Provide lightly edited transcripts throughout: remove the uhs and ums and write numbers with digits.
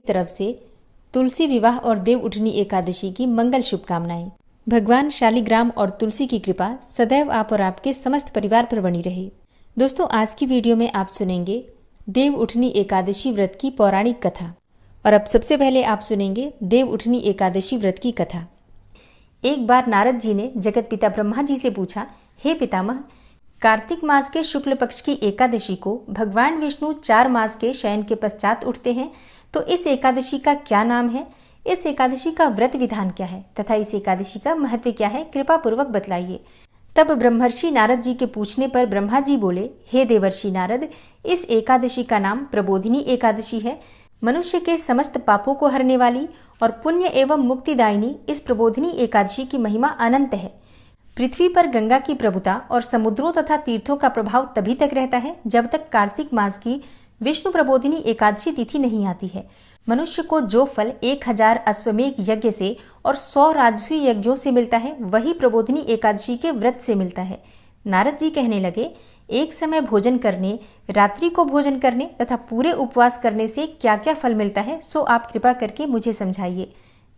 तरफ से तुलसी विवाह और देव उठनी एकादशी की मंगल शुभकामनाएं। भगवान शालिग्राम और तुलसी की कृपा सदैव आप और आपके समस्त परिवार पर बनी रहे। दोस्तों, आज की वीडियो में आप सुनेंगे देव उठनी एकादशी व्रत की पौराणिक कथा। और अब सबसे पहले आप सुनेंगे देव उठनी एकादशी व्रत की कथा। एक बार नारद जी ने जगत पिता ब्रह्मा जी से पूछा, हे पितामह, कार्तिक मास के शुक्ल पक्ष की एकादशी को भगवान विष्णु 4 मास के शयन के पश्चात उठते हैं, तो इस एकादशी का क्या नाम है? इस एकादशी का व्रत विधान क्या है तथा इस एकादशी का महत्व क्या है? कृपा पूर्वक बतलाइए। तब ब्रह्मर्षि नारद जी के पूछने पर ब्रह्मा जी बोले, हे देवर्षि नारद, इस एकादशी का नाम प्रबोधिनी एकादशी है। मनुष्य के समस्त पापों को हरने वाली और पुण्य एवं मुक्तिदायिनी इस प्रबोधिनी एकादशी की महिमा अनंत है। पृथ्वी पर गंगा की प्रभुता और समुद्रों तथा तीर्थों का प्रभाव तभी तक रहता है जब तक कार्तिक मास की विष्णु प्रबोधिनी एकादशी तिथि नहीं आती है। मनुष्य को जो फल 1000 अश्वमेघ यज्ञ से और 100 राजसूय यज्ञों से मिलता है, वही प्रबोधिनी एकादशी के व्रत से मिलता है। नारद जी कहने लगे, एक समय भोजन करने, रात्रि को भोजन करने तथा पूरे उपवास करने से क्या क्या फल मिलता है, सो आप कृपा करके मुझे समझाइए।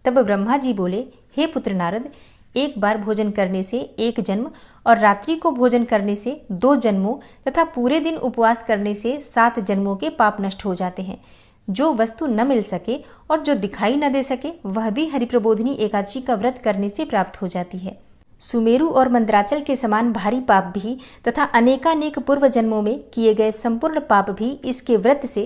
तब ब्रह्मा जी बोले, हे पुत्र नारद, एक बार भोजन करने से 1 जन्म और रात्रि को भोजन करने से 2 जन्मों तथा पूरे दिन उपवास करने से 7 जन्मों के पाप नष्ट हो जाते हैं। जो वस्तु न मिल सके और जो दिखाई न दे सके, वह भी हरिप्रबोधिनी एकादशी का व्रत करने से प्राप्त हो जाती है। सुमेरु और मंद्राचल के समान भारी पाप भी तथा अनेकानेक पूर्व जन्मों में किए गए संपूर्ण पाप भी इसके व्रत से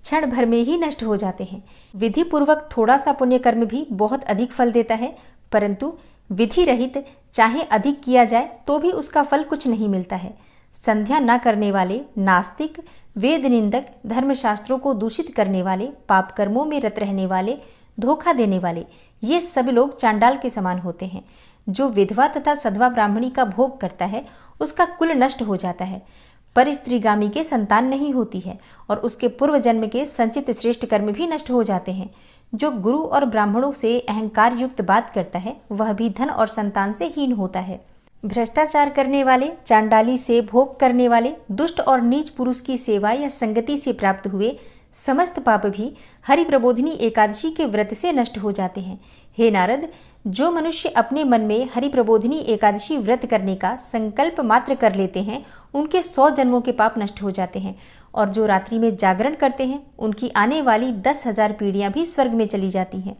क्षण भर में ही नष्ट हो जाते हैं। विधि पूर्वक थोड़ा सा पुण्य कर्म भी बहुत अधिक फल देता है, परंतु विधि रहित चाहे अधिक किया जाए तो भी उसका फल कुछ नहीं मिलता है। संध्या न करने वाले, नास्तिक, वेद निंदक, धर्मशास्त्रों को दूषित करने वाले, पाप कर्मों में रत रहने वाले, धोखा देने वाले, ये सब लोग चांडाल के समान होते हैं। जो विधवा तथा सधवा ब्राह्मणी का भोग करता है, उसका कुल नष्ट हो जाता है, पर स्त्रीगामी के संतान नहीं होती है और उसके पूर्व जन्म के संचित श्रेष्ठ कर्म भी नष्ट हो जाते हैं। जो गुरु और ब्राह्मणों से अहंकार युक्त बात करता है, वह भी धन और संतान से हीन होता है। भ्रष्टाचार करने वाले, चांडाली से भोग करने वाले, दुष्ट और नीच पुरुष की सेवा या संगति से प्राप्त हुए समस्त पाप भी हरि प्रबोधिनी एकादशी के व्रत से नष्ट हो जाते हैं। हे नारद, जो मनुष्य अपने मन में हरि प्रबोधिनी एकादशी व्रत करने का संकल्प मात्र कर लेते हैं, उनके 100 जन्मों के पाप नष्ट हो जाते हैं। और जो रात्रि में जागरण करते हैं, उनकी आने वाली 10,000 पीढ़ियां भी स्वर्ग में चली जाती हैं।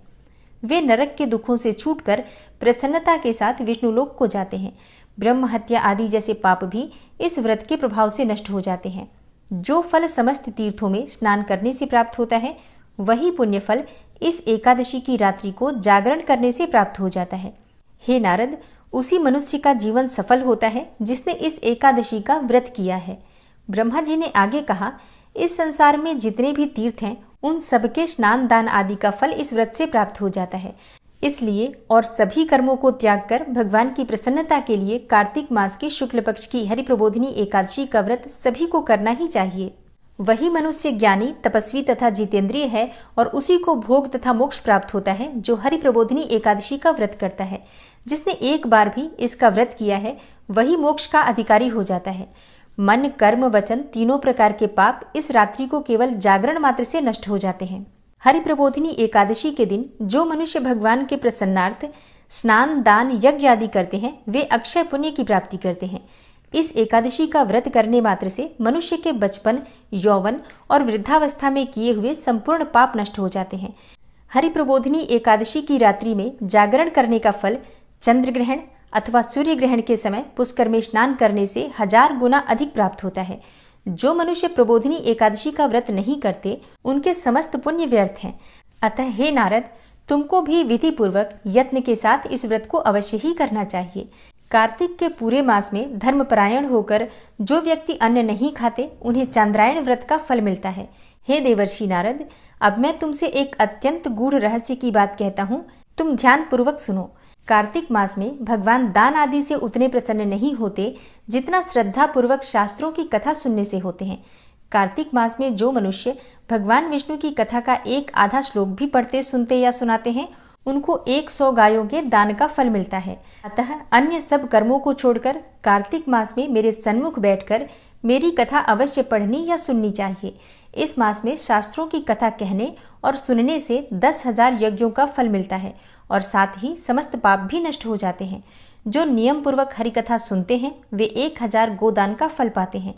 वे नरक के दुखों से छूटकर प्रसन्नता के साथ विष्णुलोक को जाते हैं। ब्रह्म हत्या आदि जैसे पाप भी इस व्रत के प्रभाव से नष्ट हो जाते हैं। जो फल समस्त तीर्थों में स्नान करने से प्राप्त होता है, वही पुण्य फल इस एकादशी की रात्रि को जागरण करने से प्राप्त हो जाता है। हे नारद, उसी मनुष्य का जीवन सफल होता है जिसने इस एकादशी का व्रत किया है। ब्रह्मा जी ने आगे कहा, इस संसार में जितने भी तीर्थ हैं, उन सबके स्नान दान आदि का फल इस व्रत से प्राप्त हो जाता है। इसलिए और सभी कर्मों को त्याग कर भगवान की प्रसन्नता के लिए कार्तिक मास की शुक्ल पक्ष की हरि प्रबोधिनी एकादशी का व्रत सभी को करना ही चाहिए। वही मनुष्य ज्ञानी, तपस्वी तथा जितेंद्रिय है और उसी को भोग तथा मोक्ष प्राप्त होता है जो हरि प्रबोधिनी एकादशी का व्रत करता है। जिसने एक बार भी इसका व्रत किया है, वही मोक्ष का अधिकारी हो जाता है। मन, कर्म, वचन तीनों प्रकार के पाप इस रात्रि को केवल जागरण मात्र से नष्ट हो जाते हैं। हरि प्रबोधिनी एकादशी के दिन जो मनुष्य भगवान के प्रसन्नार्थ स्नान, दान, यज्ञ आदि करते हैं, वे अक्षय पुण्य की प्राप्ति करते हैं। इस एकादशी का व्रत करने मात्र से मनुष्य के बचपन, यौवन और वृद्धावस्था में किए हुए संपूर्ण पाप नष्ट हो जाते हैं। हरि प्रबोधिनी एकादशी की रात्रि में जागरण करने का फल चंद्र ग्रहण अथवा सूर्य ग्रहण के समय पुष्कर में स्नान करने से 1000 गुना अधिक प्राप्त होता है। जो मनुष्य प्रबोधिनी एकादशी का व्रत नहीं करते, उनके समस्त पुण्य व्यर्थ हैं। अतः हे नारद, तुमको भी विधि पूर्वक यत्न के साथ इस व्रत को अवश्य ही करना चाहिए। कार्तिक के पूरे मास में धर्मपरायण होकर जो व्यक्ति अन्न नहीं खाते, उन्हें चांद्रायण व्रत का फल मिलता है। हे देवर्षि नारद, अब मैं तुमसे एक अत्यंत गूढ़ रहस्य की बात कहता हूँ, तुम ध्यान पूर्वक सुनो। कार्तिक मास में भगवान दान आदि से उतने प्रसन्न नहीं होते जितना श्रद्धा पूर्वक शास्त्रों की कथा सुनने से होते हैं। कार्तिक मास में जो मनुष्य भगवान विष्णु की कथा का एक आधा श्लोक भी पढ़ते, सुनते या सुनाते हैं, उनको 100 गायों के दान का फल मिलता है। अतः अन्य सब कर्मों को छोड़कर कार्तिक मास में मेरे सन्मुख बैठकर मेरी कथा अवश्य पढ़नी या सुननी चाहिए। इस मास में शास्त्रों की कथा कहने और सुनने से 10,000 यज्ञों का फल मिलता है और साथ ही समस्त पाप भी नष्ट हो जाते हैं। जो नियम पूर्वक हरिकथा सुनते हैं वे 1000 गोदान का फल पाते हैं।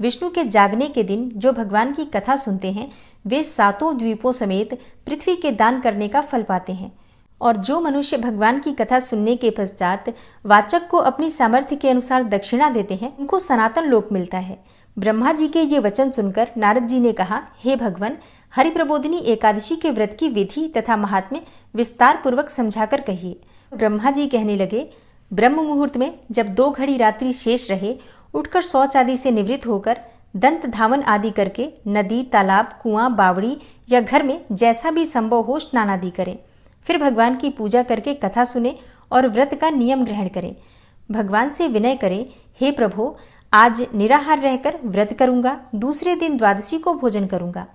विष्णु के जागने के दिन जो भगवान की कथा सुनते हैं वे 7 द्वीपों समेत पृथ्वी के दान करने का फल पाते हैं। और जो मनुष्य भगवान की कथा सुनने के पश्चात वाचक को अपनी सामर्थ्य के अनुसार दक्षिणा देते हैं उनको सनातन लोक मिलता है। ब्रह्मा जी के ये वचन सुनकर नारद जी ने कहा, हे भगवान, हरिप्रबोधिनी एकादशी के व्रत की विधि तथा महात्म्य विस्तार पूर्वक समझाकर कहिए। ब्रह्मा जी कहने लगे, ब्रह्म मुहूर्त में जब 2 घड़ी रात्रि शेष रहे उठकर शौच आदि से निवृत्त होकर दंत धावन आदि करके नदी, तालाब, कुआं, बावड़ी या घर में जैसा भी संभव हो स्नान आदि करें। फिर भगवान की पूजा करके कथा सुने और व्रत का नियम ग्रहण करें। भगवान से विनय करें, हे प्रभु, आज निराहार रहकर व्रत करूंगा, दूसरे दिन द्वादशी को भोजन करूंगा,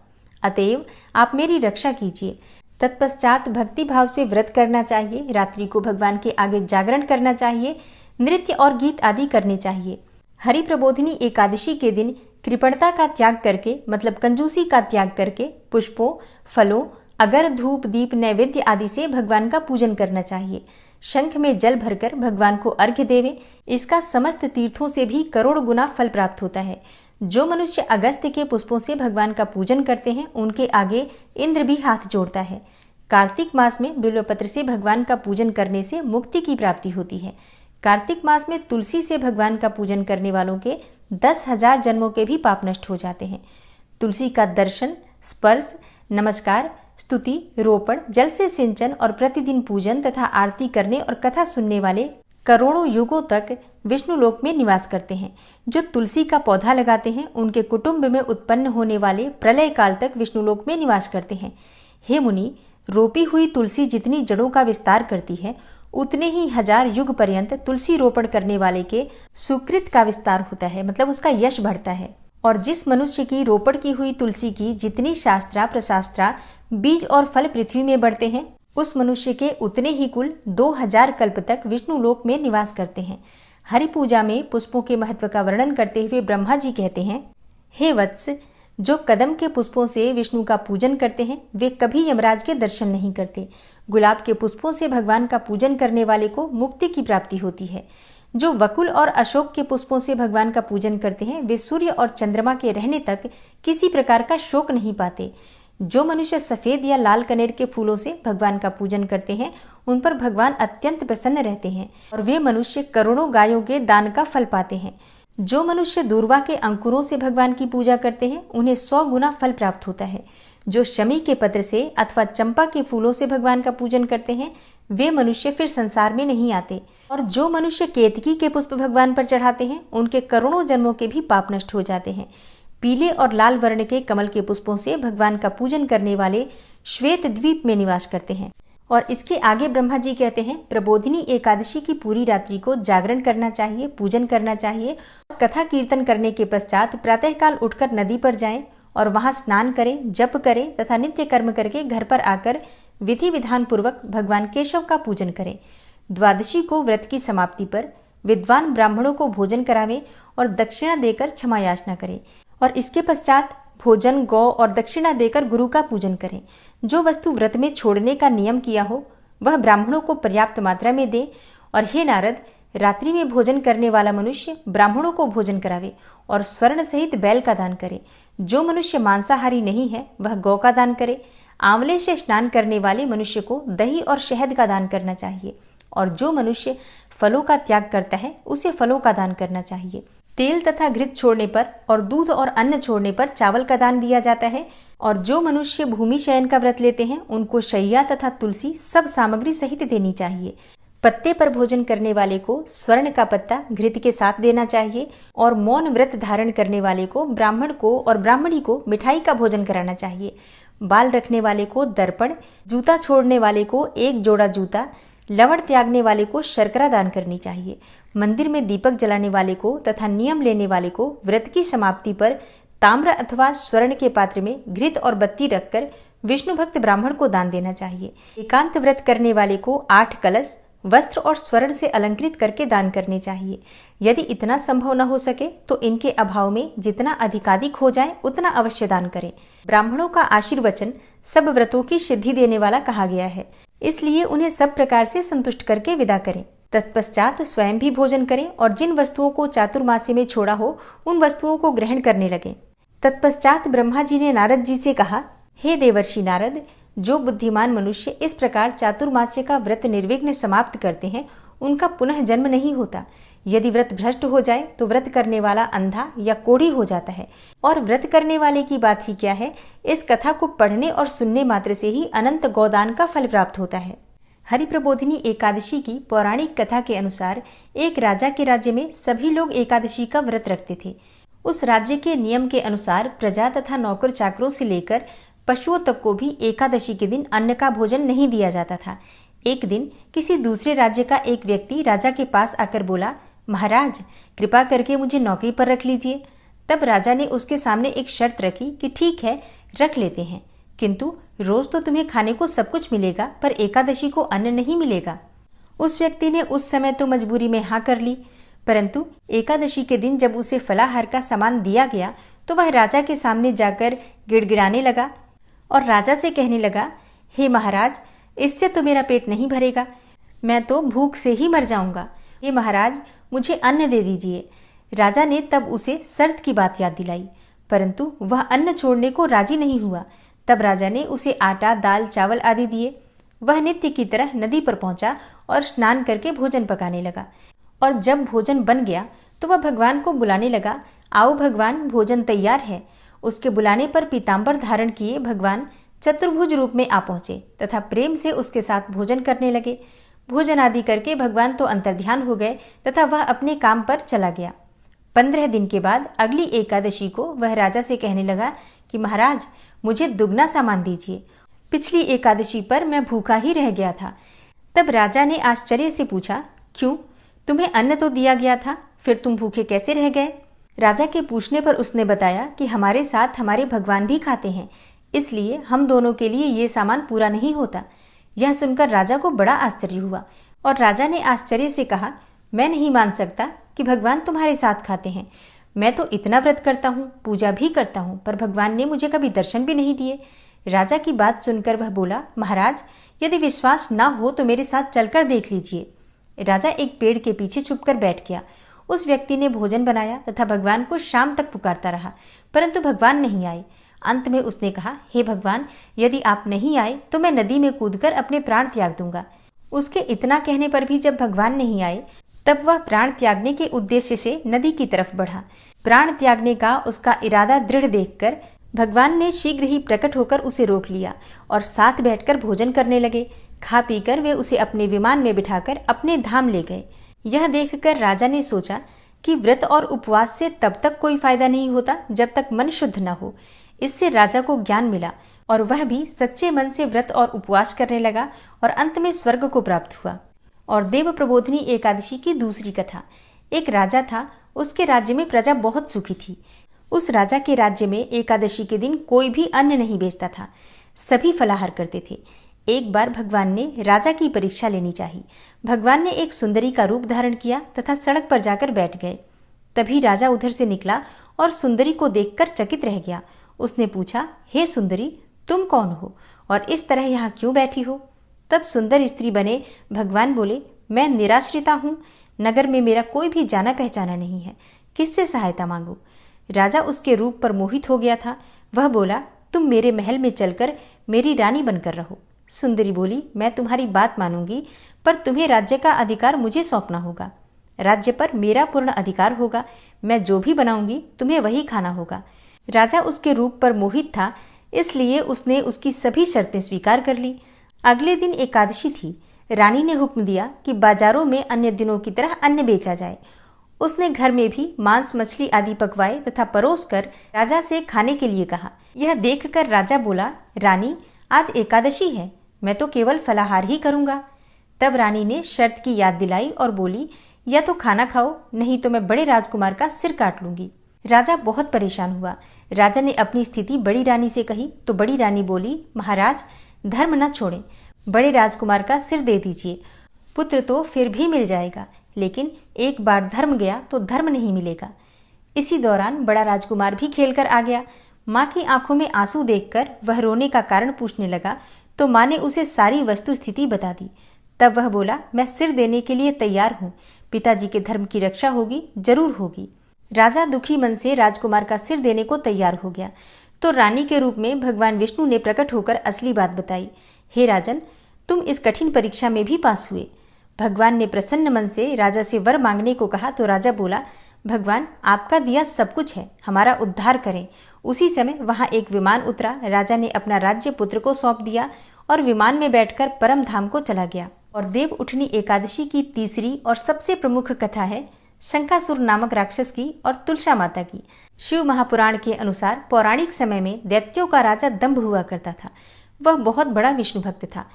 अतएव आप मेरी रक्षा कीजिए। तत्पश्चात भक्ति भाव से व्रत करना चाहिए। रात्रि को भगवान के आगे जागरण करना चाहिए। नृत्य और गीत आदि करने चाहिए। हरि प्रबोधिनी एकादशी के दिन कृपणता का त्याग करके मतलब कंजूसी का त्याग करके पुष्पों, फलों, अगर, धूप, दीप, नैवेद्य आदि से भगवान का पूजन करना चाहिए। शंख में जल भरकर भगवान को अर्घ्य देवें। इसका समस्त तीर्थों से भी करोड़ गुना फल प्राप्त होता है। जो मनुष्य अगस्त्य के पुष्पों से भगवान का पूजन करते हैं उनके आगे इंद्र भी हाथ जोड़ता है। कार्तिक मास में बिल्वपत्र से भगवान का पूजन करने से मुक्ति की प्राप्ति होती है। कार्तिक मास में तुलसी से भगवान का पूजन करने वालों के 10,000 जन्मों के भी पाप नष्ट हो जाते हैं। तुलसी का दर्शन, स्पर्श, नमस्कार, स्तुति, रोपण, जल से सिंचन और प्रतिदिन पूजन तथा आरती करने और कथा सुनने वाले करोड़ों युगों तक विष्णु लोक में निवास करते हैं। जो तुलसी का पौधा लगाते हैं उनके कुटुंब में उत्पन्न होने वाले प्रलय काल तक विष्णु लोक में निवास करते हैं। हे मुनि, रोपी हुई तुलसी जितनी जड़ों का विस्तार करती है उतने ही 1000 युग पर्यंत तुलसी रोपण करने वाले के सुकृत का विस्तार होता है, मतलब उसका यश बढ़ता है। और जिस मनुष्य की रोपण की हुई तुलसी की जितनी शास्त्रा प्रशास्त्रा बीज और फल पृथ्वी में बढ़ते हैं उस मनुष्य के उतने ही कुल 2000 कल्प तक विष्णु लोक में निवास करते हैं। हरि पूजा में पुष्पों के महत्व का वर्णन करते हुए ब्रह्मा जी कहते हैं, हे वत्स, जो कदम के पुष्पों से विष्णु का पूजन करते हैं वे कभी यमराज के दर्शन नहीं करते। गुलाब के पुष्पों से भगवान का पूजन करने वाले को मुक्ति की प्राप्ति होती है। जो वकुल और अशोक के पुष्पों से भगवान का पूजन करते हैं वे सूर्य और चंद्रमा के रहने तक किसी प्रकार का शोक नहीं पाते। जो मनुष्य सफेद या लाल कनेर के फूलों से भगवान का पूजन करते हैं उन पर भगवान अत्यंत प्रसन्न रहते हैं और वे मनुष्य करोड़ों गायों के दान का फल पाते हैं। जो मनुष्य दूर्वा के अंकुरों से भगवान की पूजा करते हैं उन्हें 100 गुना फल प्राप्त होता है। जो शमी के पत्र से अथवा चंपा के फूलों से भगवान का पूजन करते हैं वे मनुष्य फिर संसार में नहीं आते। और जो मनुष्य केतकी के पुष्प भगवान पर चढ़ाते हैं उनके करोड़ों जन्मों के भी पाप नष्ट हो जाते हैं। पीले और लाल वर्ण के कमल के पुष्पों से भगवान का पूजन करने वाले श्वेत द्वीप में निवास करते हैं। और इसके आगे ब्रह्मा जी कहते हैं, प्रबोधिनी एकादशी की पूरी रात्रि को जागरण करना चाहिए, पूजन करना चाहिए। कथा कीर्तन करने के पश्चात प्रातःकाल उठकर नदी पर जाएं और वहां स्नान करें, जप करें तथा नित्य कर्म करके घर पर आकर विधि विधान पूर्वक भगवान केशव का पूजन करें। द्वादशी को व्रत की समाप्ति पर विद्वान ब्राह्मणों को भोजन करावें और दक्षिणा देकर क्षमा याचना करें। और इसके पश्चात भोजन, गौ और दक्षिणा देकर गुरु का पूजन करें। जो वस्तु व्रत में छोड़ने का नियम किया हो वह ब्राह्मणों को पर्याप्त मात्रा में दे। और हे नारद, रात्रि में भोजन करने वाला मनुष्य ब्राह्मणों को भोजन करावे और स्वर्ण सहित बैल का दान करे। जो मनुष्य मांसाहारी नहीं है वह गौ का दान करे। आंवले से स्नान करने वाले मनुष्य को दही और शहद का दान करना चाहिए। और जो मनुष्य फलों का त्याग करता है उसे फलों का दान करना चाहिए। तेल तथा घृत छोड़ने पर और दूध और अन्न छोड़ने पर चावल का दान दिया जाता है। और जो मनुष्य भूमि शयन का व्रत लेते हैं उनको शैया तथा तुलसी सब सामग्री सहित देनी चाहिए। पत्ते पर भोजन करने वाले को स्वर्ण का पत्ता घृत के साथ देना चाहिए। और मौन व्रत धारण करने वाले को ब्राह्मण को और ब्राह्मणी को मिठाई का भोजन कराना चाहिए। बाल रखने वाले को दर्पण, जूता छोड़ने वाले को 1 जोड़ा जूता, लवण त्यागने वाले को शर्करा दान करनी चाहिए। मंदिर में दीपक जलाने वाले को तथा नियम लेने वाले को व्रत की समाप्ति पर ताम्र अथवा स्वर्ण के पात्र में घृत और बत्ती रखकर विष्णु भक्त ब्राह्मण को दान देना चाहिए। एकांत व्रत करने वाले को 8 कलश, वस्त्र और स्वर्ण से अलंकृत करके दान करने चाहिए। यदि इतना संभव न हो सके तो इनके अभाव में जितना अधिकाधिक हो जाए उतना अवश्य दान करें। ब्राह्मणों का आशीर्वचन सब व्रतों की सिद्धि देने वाला कहा गया है, इसलिए उन्हें सब प्रकार से संतुष्ट करके विदा करें। तत्पश्चात स्वयं भी भोजन करें और जिन वस्तुओं को चातुर्मास्य में छोड़ा हो उन वस्तुओं को ग्रहण करने लगे। तत्पश्चात ब्रह्मा जी ने नारद जी से कहा, हे देवर्षि नारद, जो बुद्धिमान मनुष्य इस प्रकार चातुर्मास्य का व्रत निर्विघ्न समाप्त करते हैं उनका पुनः जन्म नहीं होता। यदि व्रत भ्रष्ट हो जाए तो व्रत करने वाला अंधा या कोढ़ी हो जाता है, और व्रत करने वाले की बात ही क्या है, इस कथा को पढ़ने और सुनने मात्र से ही अनंत गोदान का फल प्राप्त होता है। हरिप्रबोधिनी एकादशी की पौराणिक कथा के अनुसार एक राजा के राज्य में सभी लोग एकादशी का व्रत रखते थे। उस राज्य के नियम के अनुसार प्रजा तथा नौकर चाकरों से लेकर पशुओं तक को भी एकादशी के दिन अन्न का भोजन नहीं दिया जाता था। एक दिन किसी दूसरे राज्य का एक व्यक्ति राजा के पास आकर बोला, महाराज, कृपा करके मुझे नौकरी पर रख लीजिए। तब राजा ने उसके सामने एक शर्त रखी कि ठीक है, रख लेते हैं, किंतु रोज तो तुम्हें खाने को सब कुछ मिलेगा, पर एकादशी को अन्न नहीं मिलेगा। उस व्यक्ति ने उस समय तो मजबूरी में हाँ कर ली, परंतु एकादशी के दिन जब उसे फलाहार का सामान दिया गया तो वह राजा के सामने जाकर गिड़गिड़ाने लगा और राजा से कहने लगा, हे महाराज, इससे तो मेरा पेट नहीं भरेगा, मैं तो भूख से ही मर जाऊंगा। हे महाराज, मुझे अन्न दे दीजिए। राजा ने तब उसे शर्त की बात याद दिलाई, परंतु वह अन्न छोड़ने को राजी नहीं हुआ। तब राजा ने उसे आटा, दाल, चावल आदि दिए। वह नित्य की तरह नदी पर पहुंचा और स्नान करके भोजन पकाने लगा, और जब भोजन बन गया तो वह भगवान को बुलाने लगा, आओ भगवान, भोजन तैयार है। उसके बुलाने पर पीताम्बर धारण किए भगवान चतुर्भुज रूप में आ पहुंचे तथा प्रेम से उसके साथ भोजन करने लगे। भोजन आदि करके भगवान तो अंतर्ध्यान हो गए तथा वह अपने काम पर चला गया। 15 दिन के बाद अगली एकादशी को वह राजा से कहने लगा कि महाराज, मुझे दुगना सामान दीजिए, पिछली एकादशी पर मैं भूखा ही रह गया था। तब राजा ने आश्चर्य से पूछा, क्यों, तुम्हें अन्न तो दिया गया था, फिर तुम भूखे कैसे रह गए? राजा के पूछने पर उसने बताया कि हमारे साथ हमारे भगवान भी खाते हैं, इसलिए हम दोनों के लिए ये सामान पूरा नहीं होता। यह सुनकर राजा को बड़ा आश्चर्य हुआ और राजा ने आश्चर्य से कहा, मैं नहीं मान सकता कि भगवान तुम्हारे साथ खाते हैं। मैं तो इतना व्रत करता हूँ, पूजा भी करता हूँ, पर भगवान ने मुझे कभी दर्शन भी नहीं दिए। राजा की बात सुनकर वह बोला, महाराज, यदि विश्वास ना हो तो मेरे साथ चलकर देख लीजिए। राजा एक पेड़ के पीछे छुपकर बैठ गया। उस व्यक्ति ने भोजन बनाया तथा भगवान को शाम तक पुकारता रहा, परंतु भगवान नहीं आए। अंत में उसने कहा, हे भगवान, यदि आप नहीं आए तो मैं नदी में कूदकर अपने प्राण त्याग दूंगा। उसके इतना कहने पर भी जब भगवान नहीं आए तब वह प्राण त्यागने के उद्देश्य से नदी की तरफ बढ़ा। प्राण त्यागने का उसका इरादा दृढ़ देखकर भगवान ने शीघ्र ही प्रकट होकर उसे रोक लिया और साथ बैठकर भोजन करने लगे। खा पीकर वे उसे अपने विमान में बिठाकर अपने धाम ले गए। यह देखकर राजा ने सोचा कि व्रत और उपवास से तब तक कोई फायदा नहीं होता जब तक मन शुद्ध न हो। इससे राजा को ज्ञान मिला और वह भी सच्चे मन से व्रत और उपवास करने लगा और अंत में स्वर्ग को प्राप्त हुआ। और देव प्रबोधिनी एकादशी की दूसरी कथा। एक राजा था, उसके राज्य में प्रजा बहुत सुखी थी। उस राजा के राज्य में एकादशी के दिन कोई भी अन्न नहीं बेचता था, सभी फलाहार करते थे। एक बार भगवान ने राजा की परीक्षा लेनी चाहिए। भगवान ने एक सुंदरी का रूप धारण किया तथा सड़क पर जाकर बैठ गए। तभी राजा उधर से निकला और सुंदरी को देखकर चकित रह गया। उसने पूछा, हे सुंदरी, तुम कौन हो और इस तरह यहाँ क्यों बैठी हो? तब सुंदर स्त्री बने भगवान बोले, मैं निराश्रिता हूँ, नगर में मेरा कोई भी जाना पहचाना नहीं है, किससे सहायता मांगू? राजा उसके रूप पर मोहित हो गया था। वह बोला, तुम मेरे महल में चलकर मेरी रानी बनकर रहो। सुंदरी बोली, मैं तुम्हारी बात मानूंगी, पर तुम्हें राज्य का अधिकार मुझे सौंपना होगा। राज्य पर मेरा पूर्ण अधिकार होगा, मैं जो भी बनाऊंगी तुम्हें वही खाना होगा। राजा उसके रूप पर मोहित था, इसलिए उसने उसकी सभी शर्तें स्वीकार कर ली। अगले दिन एकादशी थी। रानी ने हुक्म दिया कि बाजारों में अन्य दिनों की तरह अन्न बेचा जाए। उसने घर में भी मांस, मछली आदि पकवाए तथा परोसकर राजा से खाने के लिए कहा। यह देखकर राजा बोला, रानी, आज एकादशी है, मैं तो केवल फलाहार ही करूंगा। तब रानी ने शर्त की याद दिलाई और बोली, या तो खाना खाओ, नहीं तो मैं बड़े राजकुमार का सिर काट लूंगी। राजा बहुत परेशान हुआ। राजा ने अपनी स्थिति बड़ी रानी से कही तो बड़ी रानी बोली, महाराज, धर्म न छोड़ें, बड़े राजकुमार का सिर दे दीजिए। पुत्र तो फिर भी मिल जाएगा, लेकिन एक बार धर्म गया तो धर्म नहीं मिलेगा। इसी दौरान बड़ा राजकुमार भी खेलकर आ गया। माँ की आंखों में आंसू देखकर वह रोने का कारण पूछने लगा तो माँ ने उसे सारी वस्तु स्थिति बता दी। तब वह बोला, मैं सिर देने के लिए तैयार हूँ, पिताजी के धर्म की रक्षा होगी, जरूर होगी। राजा दुखी मन से राजकुमार का सिर देने को तैयार हो गया तो रानी के रूप में भगवान विष्णु ने प्रकट होकर असली बात बताई। हे राजन, तुम इस कठिन परीक्षा में भी पास हुए। भगवान ने प्रसन्न मन से राजा से वर मांगने को कहा तो राजा बोला, भगवान आपका दिया सब कुछ है, हमारा उद्धार करें। उसी समय वहां एक विमान उतरा। राजा ने अपना राज्य पुत्र को सौंप दिया और विमान में बैठकर परम धाम को चला गया। और देव उठनी एकादशी की तीसरी और सबसे प्रमुख कथा है शंकासुर नामक राक्षस की और तुलसा माता की। शिव महापुराण के अनुसार पौराणिक समय में दैत्यों का राजा दंभ हुआ करता था। वह बहुत बड़ा विष्णु भक्त था।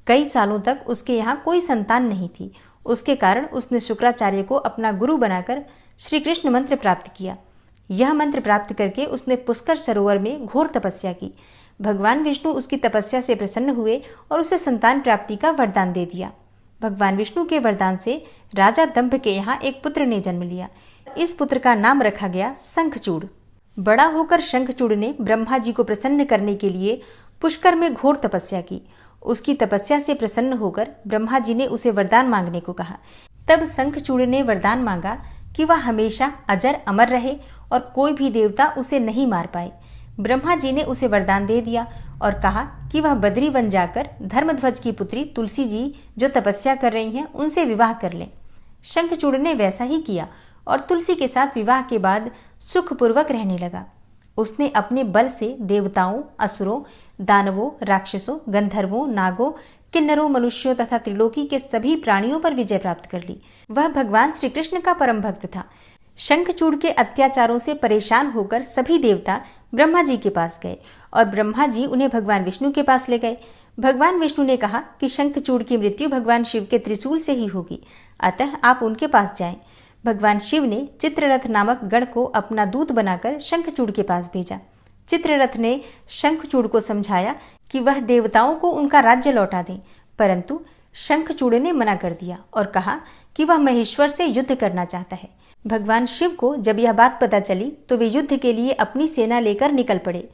कई सालों तक उसके यहाँ कोई संतान नहीं थी। उसके कारण उसने शुक्राचार्य को अपना गुरु बनाकर श्री कृष्ण मंत्र प्राप्त किया। यह मंत्र प्राप्त करके उसने पुष्कर सरोवर में घोर तपस्या की। भगवान विष्णु उसकी तपस्या से प्रसन्न हुए और उसे संतान प्राप्ति का वरदान दे दिया। भगवान विष्णु के वरदान से राजा दंभ के यहाँ एक पुत्र ने जन्म लिया। इस पुत्र का नाम रखा गया शंखचूड़। बड़ा होकर शंखचूड़ ने ब्रह्मा जी को प्रसन्न करने के लिए पुष्कर में घोर तपस्या की। उसकी तपस्या से प्रसन्न होकर ब्रह्मा जी ने उसे वरदान मांगने को कहा। तब शंखचूड़ ने वरदान मांगा कि वह हमेशा अजर अमर रहे और कोई भी देवता उसे नहीं मार पाए। ब्रह्मा जी ने उसे वरदान दे दिया और कहा कि वह बद्री वन जाकर धर्मध्वज की पुत्री तुलसी जी जो तपस्या कर रही हैं उनसे विवाह कर लें। शंखचूड़ ने वैसा ही किया और तुलसी के साथ विवाह के बाद सुखपूर्वक रहने लगा। उसने अपने बल से देवताओं, असुरों, दानवों, राक्षसों, गंधर्वों, नागों, किन्नरों, मनुष्यों तथा त्रिलोकी के सभी प्राणियों पर विजय प्राप्त कर ली। वह भगवान श्री कृष्ण का परम भक्त था। शंखचूड़ के अत्याचारों से परेशान होकर सभी देवता ब्रह्मा जी के पास गए और ब्रह्मा जी उन्हें भगवान विष्णु के पास ले गए। भगवान विष्णु ने कहा कि शंखचूड़ की मृत्यु भगवान शिव के त्रिशूल से ही होगी, अतः आप उनके पास जाएं। भगवान शिव ने चित्ररथ नामक गण को अपना दूत बनाकर शंखचूड़ के पास भेजा। चित्ररथ ने शंखचूड़ को समझाया कि वह देवताओं को उनका राज्य लौटा दें, परंतु शंखचूड़ ने मना कर दिया और कहा कि वह महेश्वर से युद्ध करना चाहता है। भगवान शिव को जब यह बात पता चली तो वे युद्ध के लिए अपनी सेना लेकर निकल पड़े।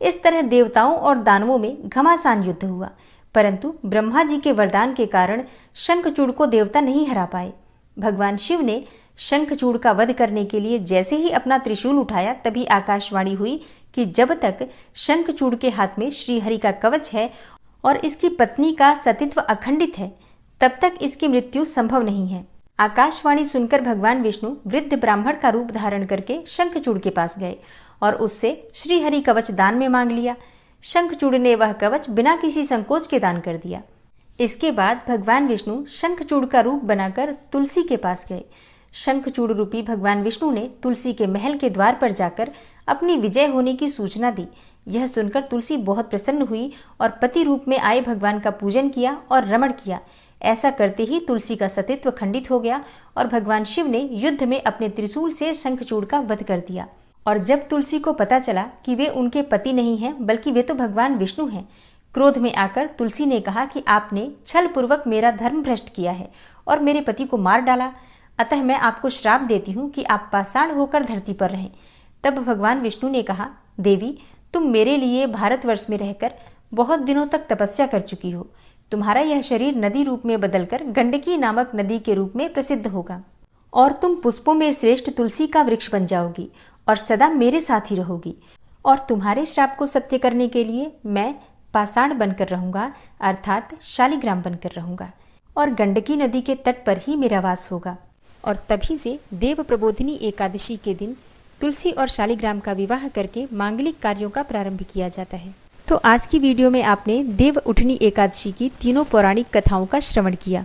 इस तरह देवताओं और दानवों में घमासान युद्ध हुआ, परंतु ब्रह्मा जी के वरदान के कारण शंखचूड़ को देवता नहीं हरा पाए। भगवान शिव ने शंखचूड़ का वध करने के लिए जैसे ही अपना त्रिशूल उठाया तभी आकाशवाणी हुई कि जब तक शंखचूड़ के हाथ में श्रीहरि का कवच है और इसकी पत्नी का सतीत्व अखंडित है, तब तक इसकी मृत्यु संभव नहीं है। आकाशवाणी सुनकर भगवान विष्णु वृद्ध ब्राह्मण का रूप धारण करके शंखचूड़ के पास गए और उससे श्रीहरि कवच दान में मांग लिया। शंखचूड़ ने वह कवच बिना किसी संकोच के दान कर दिया। इसके बाद भगवान विष्णु शंखचूड़ का रूप बनाकर तुलसी के पास गए। शंखचूड़ रूपी भगवान विष्णु ने तुलसी के महल के द्वार पर जाकर अपनी विजय होने की सूचना दी। यह सुनकर तुलसी बहुत प्रसन्न हुई और पति रूप में आए भगवान का पूजन किया और रमण किया। ऐसा करते ही तुलसी का सतीत्व खंडित हो गया और भगवान शिव ने युद्ध में अपने त्रिशूल से शंखचूड़ का वध कर दिया। और जब तुलसी को पता चला कि वे उनके पति नहीं हैं बल्कि वे तो भगवान विष्णु हैं, क्रोध में आकर तुलसी ने कहा कि आपने छल पूर्वक मेरा धर्म भ्रष्ट किया है और मेरे पति को मार डाला, अतः मैं आपको श्राप देती हूँ कि आप पाषाण होकर धरती पर रहें। तब भगवान विष्णु ने कहा, देवी तुम मेरे लिए भारतवर्ष में रहकर बहुत दिनों तक तपस्या कर चुकी हो। तुम्हारा यह शरीर नदी रूप में बदलकर गंडकी नामक नदी के रूप में प्रसिद्ध होगा और तुम पुष्पों में श्रेष्ठ तुलसी का वृक्ष बन जाओगी और सदा मेरे साथ ही रहोगी। और तुम्हारे श्राप को सत्य करने के लिए मैं पाषाण बनकर रहूंगा, अर्थात शालिग्राम बनकर रहूंगा और गंडकी नदी के तट पर ही मेरा वास होगा। और तभी से देव प्रबोधिनी एकादशी के दिन तुलसी और शालिग्राम का विवाह करके मांगलिक कार्यों का प्रारंभ किया जाता है। तो आज की वीडियो में आपने देव उठनी एकादशी की तीनों पौराणिक कथाओं का श्रवण किया।